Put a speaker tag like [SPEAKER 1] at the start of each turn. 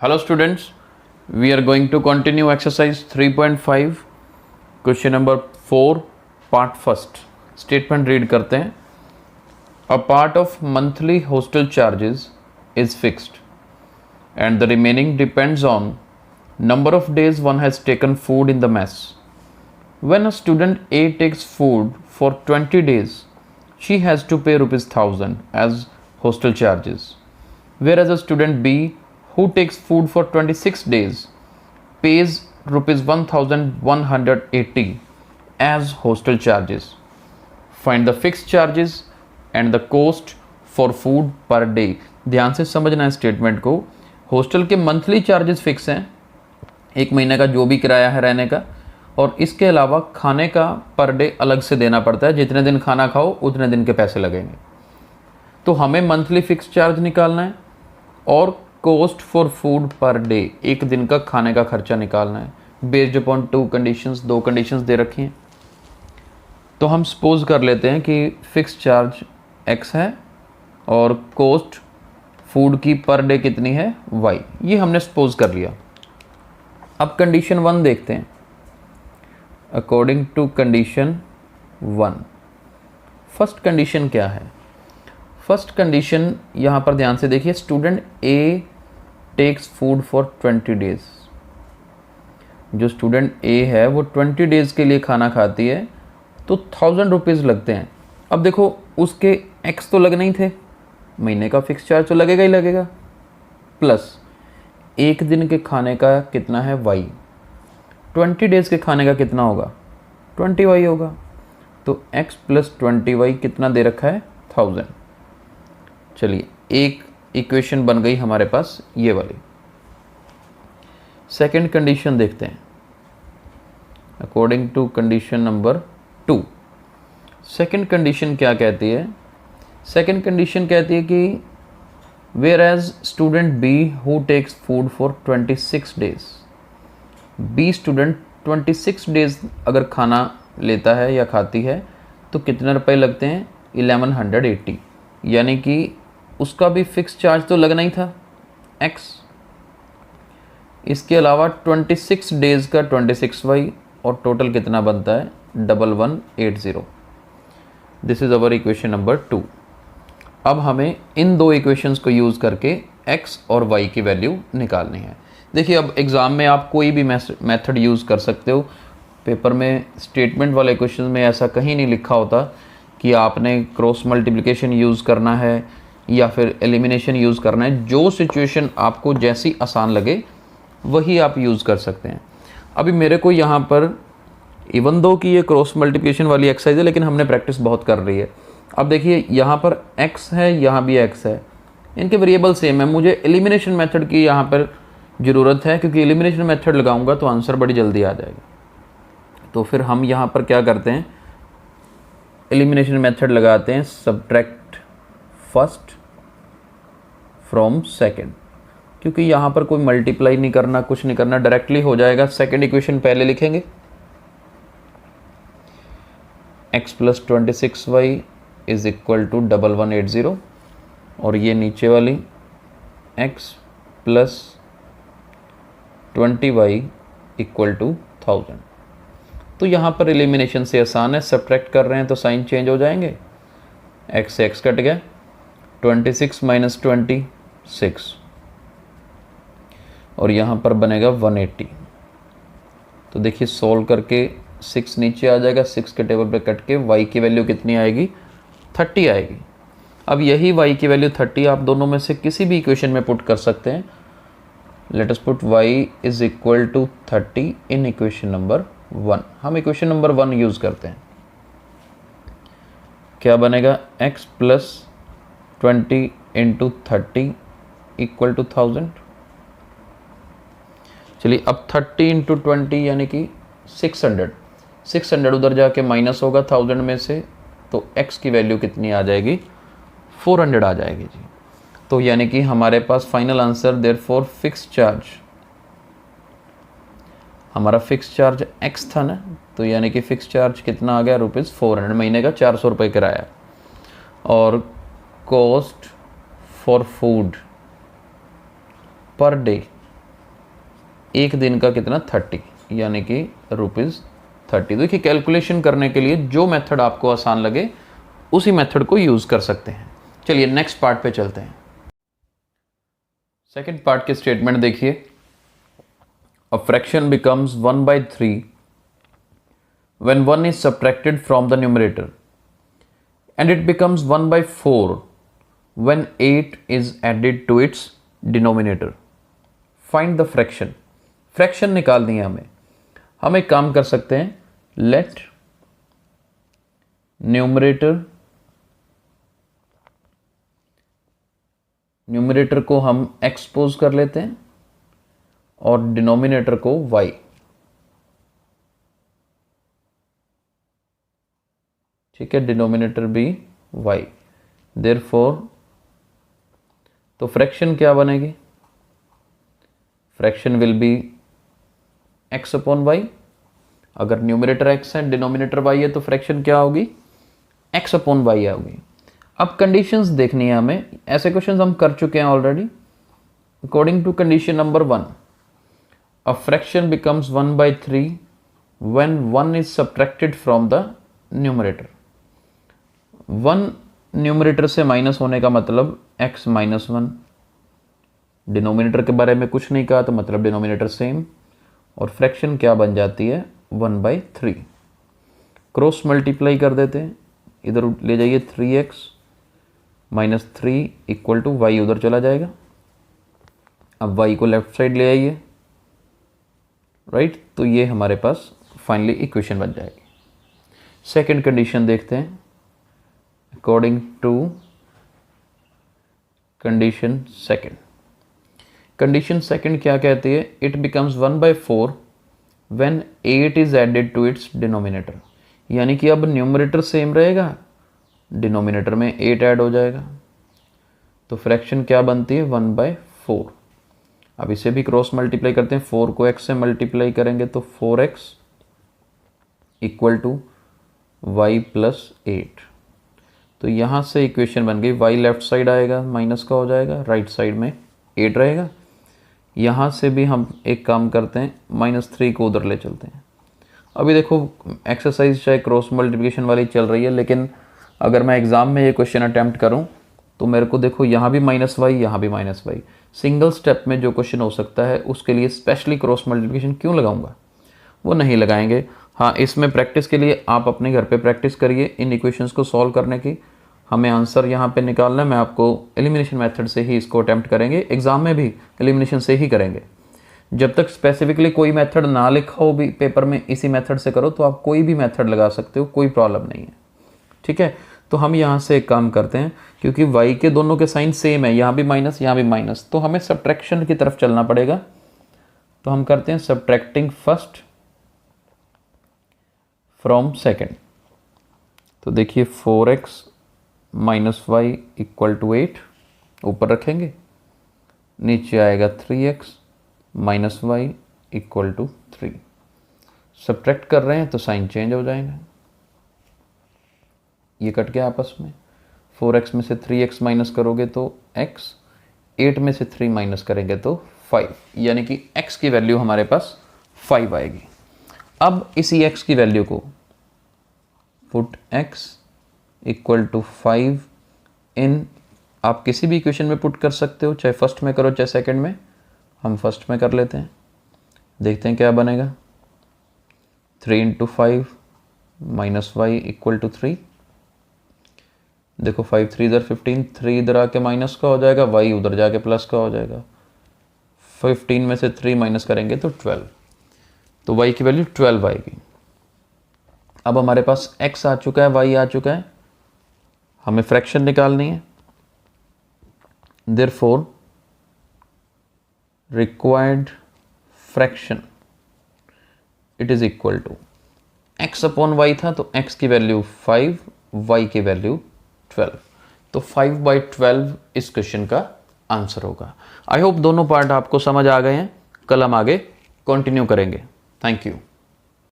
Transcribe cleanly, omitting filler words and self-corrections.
[SPEAKER 1] Hello students, we are going to continue exercise 3.5 question number 4 part first. Statement read करते हैं. A part of monthly hostel charges is fixed and the remaining depends on number of days one has taken food in the mess. When a student A takes food for 20 days, she has to pay ₹1,000 as hostel charges, whereas a student B who takes food for 26 days pays ₹1,180 as hostel charges. Find the fixed charges and the cost for food per day. ध्यान से समझना है statement को. Hostel के monthly charges fix हैं, एक महीने का जो भी किराया है रहने का, और इसके अलावा खाने का पर डे अलग से देना पड़ता है. जितने दिन खाना खाओ उतने दिन के पैसे लगेंगे. तो हमें मंथली फिक्स चार्ज निकालना है और cost for food per day, एक दिन का खाने का खर्चा निकालना है. बेस्ड अपॉन टू कंडीशंस, दो कंडीशंस दे रखी हैं. तो हम सपोज कर लेते हैं कि फिक्स चार्ज x है और कॉस्ट फूड की पर डे कितनी है y. ये हमने सपोज कर लिया. अब कंडीशन 1 देखते हैं. According to condition 1, first condition क्या है? फर्स्ट कंडीशन यहाँ पर ध्यान से देखिए. Student A takes food for 20 days. जो स्टूडेंट A है वो 20 डेज के लिए खाना खाती है, तो ₹1,000 लगते हैं. अब देखो उसके x तो लगने ही थे, महीने का फिक्स चार्ज तो लगेगा ही लगेगा, प्लस एक दिन के खाने का कितना है y. 20 डेज के खाने का कितना होगा? 20y होगा. तो x प्लस 20y कितना दे रखा है? 1000. चलिए एक इक्वेशन बन गई हमारे पास ये वाली. सेकंड कंडीशन देखते हैं. According to condition number 2, second condition क्या कहती है? सेकंड कंडीशन कहती है कि whereas student B who takes food for 26 days. B student 26 days अगर खाना लेता है या खाती है तो कितने रुपए लगते हैं? 1180. यानी कि उसका भी फिक्स चार्ज तो लगना ही था x. इसके अलावा 26 डेज का 26y और टोटल कितना बनता है? 1180. This is our equation number 2. अब हमें इन दो इक्वेशंस को यूज़ करके x और y की वैल्यू निकालनी है. देखिए अब एग्ज़ाम में आप कोई भी मेथड यूज़ कर सकते हो. पेपर में स्टेटमेंट वाले क्वेश्चन में ऐसा कहीं नहीं लिखा होता कि आपने क्रॉस मल्टीप्लिकेशन यूज़ करना है या फिर एलिमिनेशन यूज़ करना है. जो सिचुएशन आपको जैसी आसान लगे वही आप यूज़ कर सकते हैं. अभी मेरे को यहाँ पर इवन दो कि ये क्रॉस मल्टीप्लिकेशन वाली एक्सरसाइज है, लेकिन हमने प्रैक्टिस बहुत कर रही है. अब देखिए यहाँ पर x है, यहाँ भी x है, इनके वेरिएबल सेम है. मुझे एलिमिनेशन मेथड की यहाँ पर ज़रूरत है, क्योंकि एलिमिनेशन मेथड लगाऊंगा तो आंसर बड़ी जल्दी आ जाएगा. तो फिर हम यहाँ पर क्या करते हैं? एलिमिनेशन मेथड लगाते हैं. सब्ट्रैक्ट फर्स्ट फ्रॉम सेकंड, क्योंकि यहाँ पर कोई मल्टीप्लाई नहीं करना, कुछ नहीं करना, डायरेक्टली हो जाएगा. सेकंड इक्वेशन पहले लिखेंगे. x plus 26y is equal to 1180, और ये नीचे वाली x plus 20y equal to 1000. तो यहाँ पर एलिमिनेशन से आसान है. सब्ट्रैक्ट कर रहे हैं तो साइन चेंज हो जाएंगे. x से x कट गया. 26 माइनस 26, और यहाँ पर बनेगा 180. तो देखिए सोल्व करके 6 नीचे आ जाएगा. 6 के टेबल पे कट के y की वैल्यू कितनी आएगी? 30 आएगी. अब यही y की वैल्यू 30 आप दोनों में से किसी भी इक्वेशन में पुट कर सकते हैं. Let us put y is equal to 30 in equation number 1. हम इक्वेशन नंबर 1 यूज़ करते हैं. क्या बनेगा? x plus 20 into 30 equal to 1000. चलिए अब 30 इंटू 20 यानी कि 600 उधर जाके माइनस होगा 1000 में से, तो x की वैल्यू कितनी आ जाएगी? 400 आ जाएगी जी. तो यानी कि हमारे पास final answer therefore fix charge, हमारा फिक्स चार्ज x था ना, तो यानी कि फिक्स चार्ज कितना आ गया? ₹400. महीने का 400 रुपये किराया. और cost for food per day एक दिन का कितना 30, यानी कि ₹30। देखिए कैलकुलेशन करने के लिए जो मेथड आपको आसान लगे उसी मेथड को यूज़ कर सकते हैं। चलिए नेक्स्ट पार्ट पे चलते हैं। सेकंड पार्ट के स्टेटमेंट देखिए, अ fraction becomes 1/3 when 1 is subtracted from the numerator and it becomes 1/4 when 8 is added to its denominator. Find the fraction. Fraction निकालनी है हमें। हम एक काम कर सकते हैं, लेट न्यूमरेटर को हम एक्सपोज कर लेते हैं और डिनोमिनेटर को y। ठीक है, डिनोमिनेटर भी y। देयरफॉर तो फ्रैक्शन क्या बनेगी, fraction will be x upon y। अगर न्यूमरेटर x है डिनोमिनेटर y है तो फ्रैक्शन क्या होगी, x अपॉन y होगी। अब कंडीशंस देखनी है हमें, ऐसे क्वेश्चंस हम कर चुके हैं already. According to condition number 1, a fraction becomes 1/3 when 1 is subtracted from the numerator. 1 numerator से माइनस होने का मतलब x माइनस 1। डिनोमिनेटर के बारे में कुछ नहीं कहा तो मतलब डिनोमिनेटर सेम, और फ्रैक्शन क्या बन जाती है 1/3। क्रॉस मल्टीप्लाई कर देते हैं, इधर ले जाइए 3x minus 3 equal to y, उधर चला जाएगा। अब y को लेफ्ट साइड ले आइए, राइट, तो ये हमारे पास फाइनली इक्वेशन बन जाएगी। सेकंड कंडीशन देखते हैं, according to condition second. Condition second क्या कहती है, it becomes 1/4 when 8 is added to its denominator. यानी कि अब न्यूमरेटर सेम रहेगा, डिनोमिनेटर में 8 ऐड हो जाएगा, तो फ्रैक्शन क्या बनती है 1/4। अब इसे भी क्रॉस मल्टीप्लाई करते हैं, 4 को x से मल्टीप्लाई करेंगे तो 4x equal to y plus 8। तो यहाँ से इक्वेशन बन गई, y लेफ्ट साइड आएगा माइनस का हो जाएगा, राइट साइड में 8 रहेगा। यहाँ से भी हम एक काम करते हैं, -3 को उधर ले चलते हैं। अभी देखो एक्सरसाइज चाहे क्रॉस मल्टीप्लिकेशन वाली चल रही है, लेकिन अगर मैं एग्ज़ाम में ये क्वेश्चन अटैम्प्ट करूं तो मेरे को देखो यहाँ भी -y, यहाँ भी -y। सिंगल स्टेप में जो क्वेश्चन हो सकता है उसके लिए स्पेशली क्रॉस मल्टीप्लिकेशन क्यों लगाऊंगा, वो नहीं लगाएंगे। हाँ, इसमें प्रैक्टिस के लिए आप अपने घर पे प्रैक्टिस करिए इन इक्वेशंस को सॉल्व करने की। हमें आंसर यहाँ पे निकालना है, मैं आपको एलिमिनेशन मेथड से ही इसको अटैम्प्ट करेंगे, एग्ज़ाम में भी एलिमिनेशन से ही करेंगे। जब तक स्पेसिफिकली कोई मेथड ना लिखा हो भी पेपर में, इसी मेथड से करो, तो आप कोई भी मेथड लगा सकते हो, कोई प्रॉब्लम नहीं है। ठीक है, तो हम यहाँ से एक काम करते हैं, क्योंकि y के दोनों के साइन सेम है, यहाँ भी माइनस यहाँ भी माइनस, तो हमें सब्ट्रैक्शन की तरफ चलना पड़ेगा। तो हम करते हैं सब्ट्रैक्टिंग फर्स्ट फ्रॉम सेकेंड। तो देखिए 4x minus y equal to 8 ऊपर रखेंगे, नीचे आएगा 3x minus y equal to 3। Subtract कर रहे हैं तो साइन चेंज हो जाएगा, ये कट गया आपस में। 4x में से 3x माइनस करोगे तो x, 8 में से 3 माइनस करेंगे तो 5, यानी कि x की वैल्यू हमारे पास 5 आएगी। अब इसी x की वैल्यू को पुट x इक्वल टू 5 इन, आप किसी भी इक्वेशन में पुट कर सकते हो, चाहे फर्स्ट में करो चाहे सेकंड में। हम फर्स्ट में कर लेते हैं, देखते हैं क्या बनेगा। 3 into 5 minus y equal to 3। देखो 5 3 इधर 15, 3 इधर आके माइनस का हो जाएगा, y उधर जाके प्लस का हो जाएगा। 15 में से 3 माइनस करेंगे तो 12, तो y की वैल्यू 12 आएगी। अब हमारे पास x आ चुका है, y आ चुका है, हमें फ्रैक्शन निकालनी है। Therefore required fraction it is equal to x upon y था, तो x की वैल्यू 5, y की वैल्यू 12, तो 5/12 इस क्वेश्चन का आंसर होगा। आई होप दोनों पार्ट आपको समझ आ गए हैं। कल हम आगे कंटिन्यू करेंगे। Thank you.